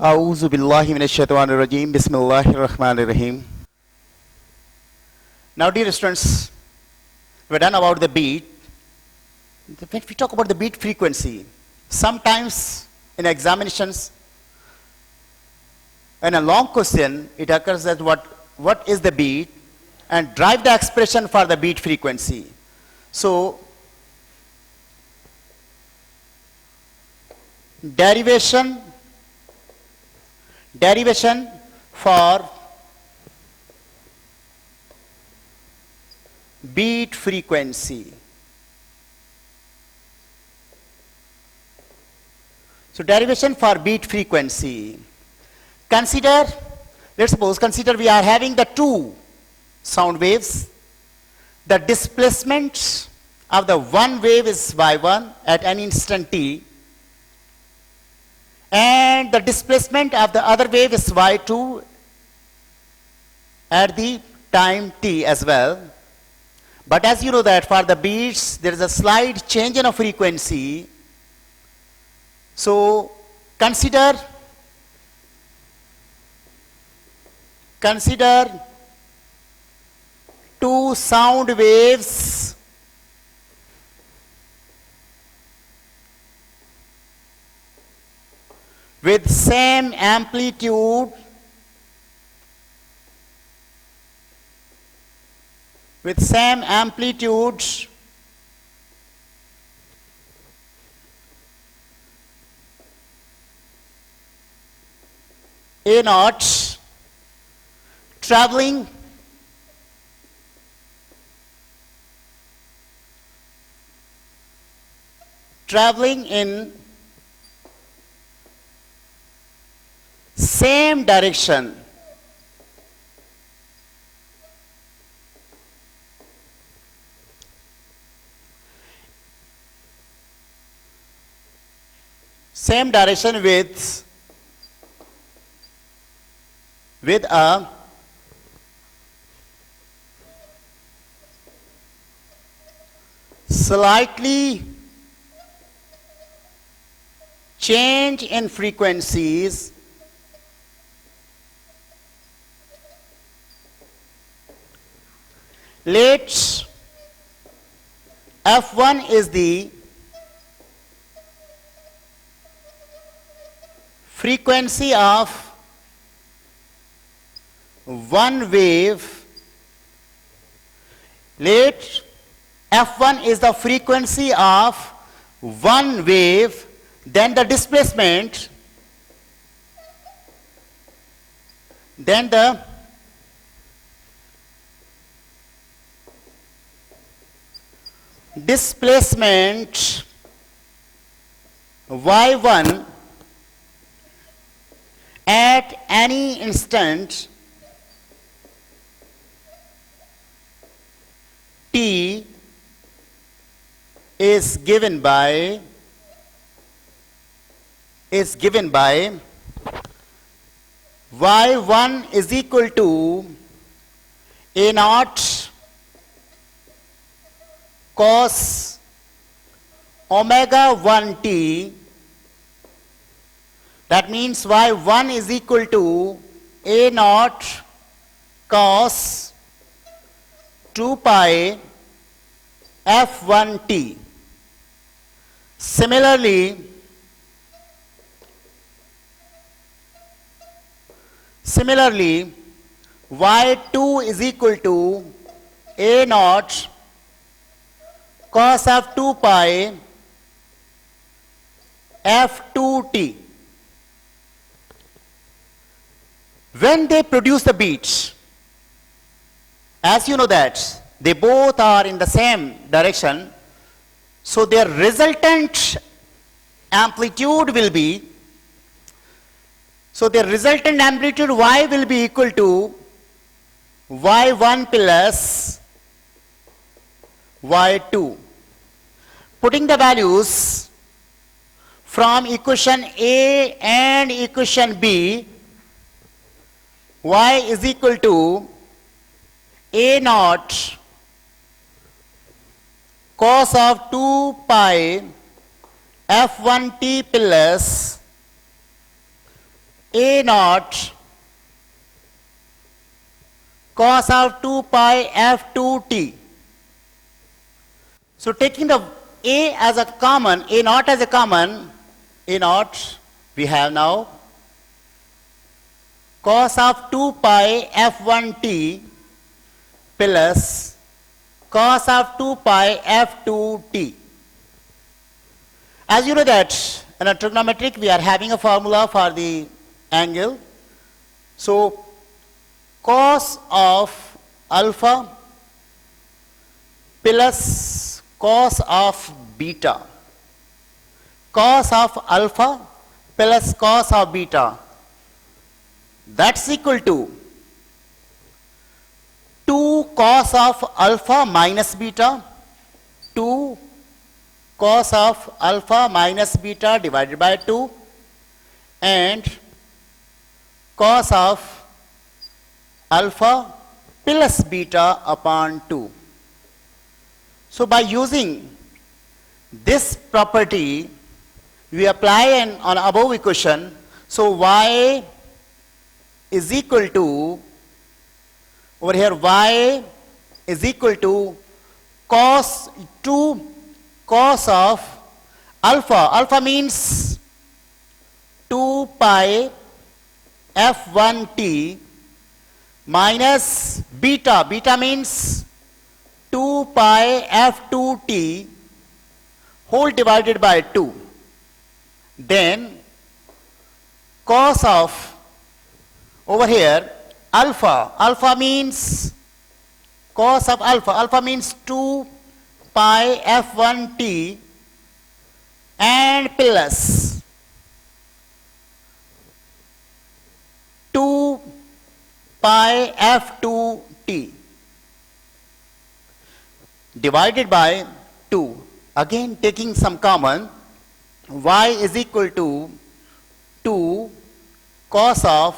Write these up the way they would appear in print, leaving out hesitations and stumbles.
A'udhu billahi minash shaitanir rajim. Bismillahir rahmanir rahim. Now, dear students, we're done about the beat. When we talk about the beat frequency, sometimes in examinations, in a long question, it occurs that what is the beat and drive the expression for the beat frequency. So, derivation for beat frequency. So, derivation for beat frequency. Consider, let's suppose, we are having the two sound waves. The displacement of the one wave is y1 at any instant t, and the displacement of the other wave is y2 at the time t as well. But as you know that for the beats there is a slight change in a frequency. So consider two sound waves with same amplitude A naught traveling in same direction. Same direction with a slightly change in frequencies let F1 is the frequency of one wave. Let F1 is the frequency of one wave, then the displacement, then the displacement y1 at any instant t is given by y1 is equal to A naught cos omega 1t. That means y1 is equal to A naught cos 2 pi f1t. Similarly, y2 is equal to A naught cos of 2 pi f2t. When they produce the beats, as you know that they both are in the same direction, so their resultant amplitude will be, y will be equal to y1 plus y2. Putting the values from equation A and equation B, y is equal to A naught cos of 2 pi f1t plus A naught cos of 2 pi f2t. So taking the A as a common, A naught as a common, A naught we have now cos of 2 pi f1t plus cos of 2 pi f2t. As you know that in a trigonometric we are having a formula for the angle. So cos of alpha plus cos of beta. Cos of alpha plus cos of beta. That's equal to 2 cos of alpha minus beta, 2 cos of alpha minus beta divided by 2, and cos of alpha plus beta upon 2. So by using this property, we apply on above equation. So y is equal to, over here y is equal to cos 2 cos of alpha. Alpha means 2 pi f1t minus beta. Beta means 2 pi f2t whole divided by 2. Then cos of, over here, alpha. Alpha means cos of alpha. Alpha means 2 pi f1t and plus 2 pi f2t divided by 2. Again taking some common, y is equal to 2 cos of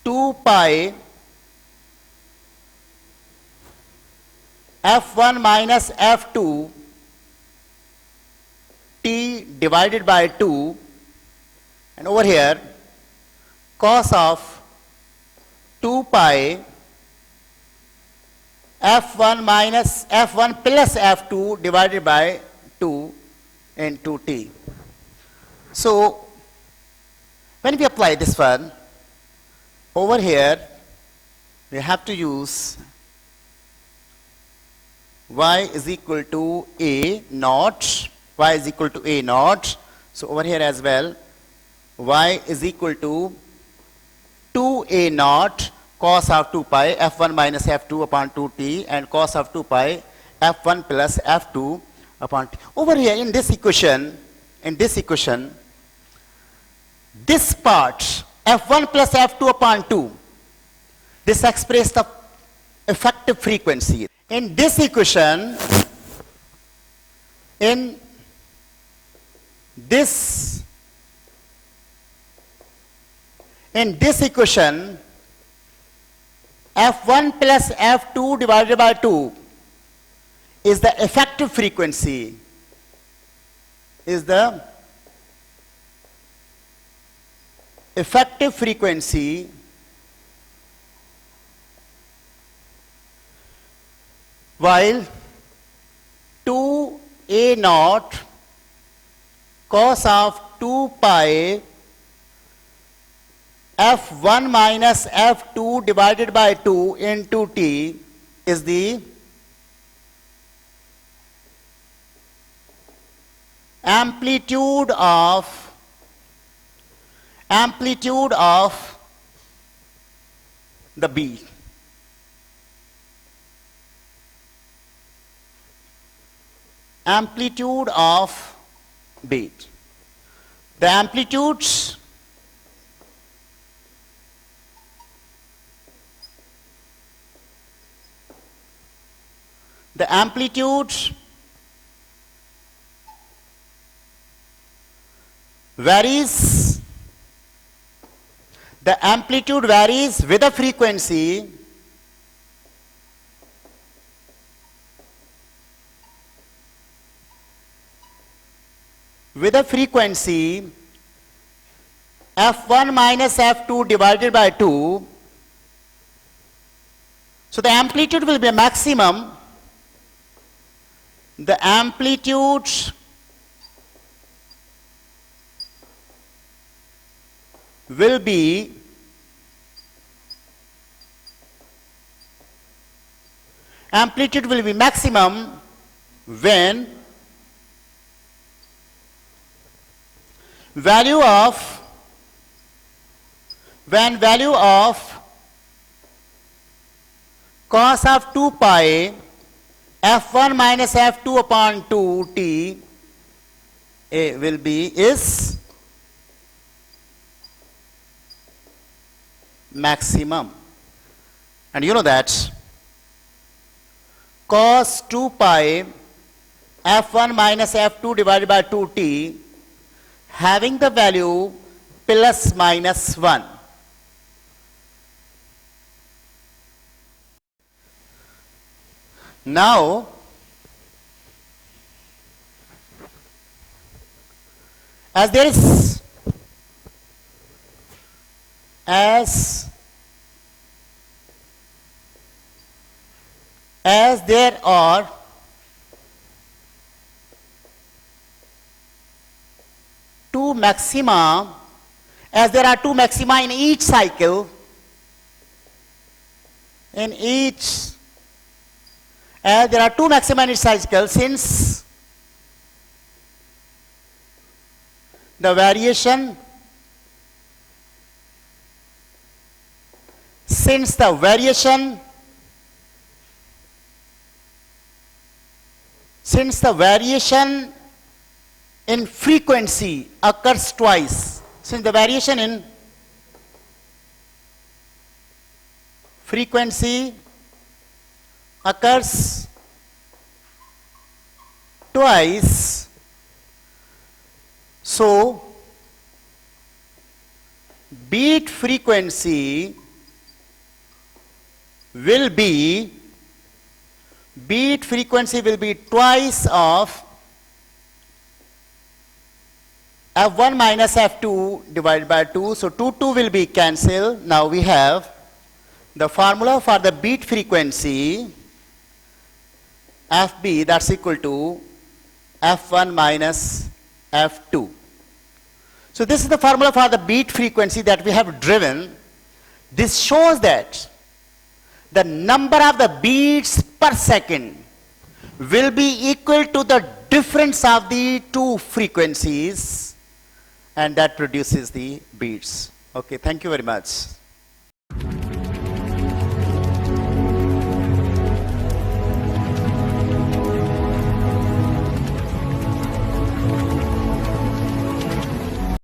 2 pi f1 minus f2 t divided by 2, and over here cos of 2 pi f1 minus f1 plus f2 divided by 2 into t. So when we apply this one, over here we have to use y is equal to a naught, y is equal to a naught. So over here as well, y is equal to 2a naught cos of 2 pi f1 minus f2 upon 2t and cos of 2 pi f1 plus f2 upon t. Over here in this equation, this part f1 plus f2 upon 2, this expresses the effective frequency. In this equation, in this equation, f1 plus f2 divided by 2 is the effective frequency, while 2a naught cos of 2 pi f1 minus f2 divided by 2 into t is the amplitude of the beat. Amplitude of beat. The amplitudes varies. The amplitude varies with the frequency f1 minus f2 divided by 2. So the amplitude will be a maximum. The amplitude will be maximum when value of cos of 2 pi f1 minus f2 upon 2 t will be is maximum. And you know that cos 2 pi f1 minus f2 divided by 2t having the value plus minus 1. Now, as there are two maxima, as there are two maxima in each cycle, as there are two maxima in each cycle, since the variation in frequency occurs twice, since the variation in frequency occurs twice, so beat frequency will be twice of f1 minus f2 divided by 2. So 2 will be cancelled. Now we have the formula for the beat frequency fb, that's equal to f1 minus f2. So this is the formula for the beat frequency that we have driven. This shows that the number of the beats per second will be equal to the difference of the two frequencies, and that produces the beats. Okay, thank you very much.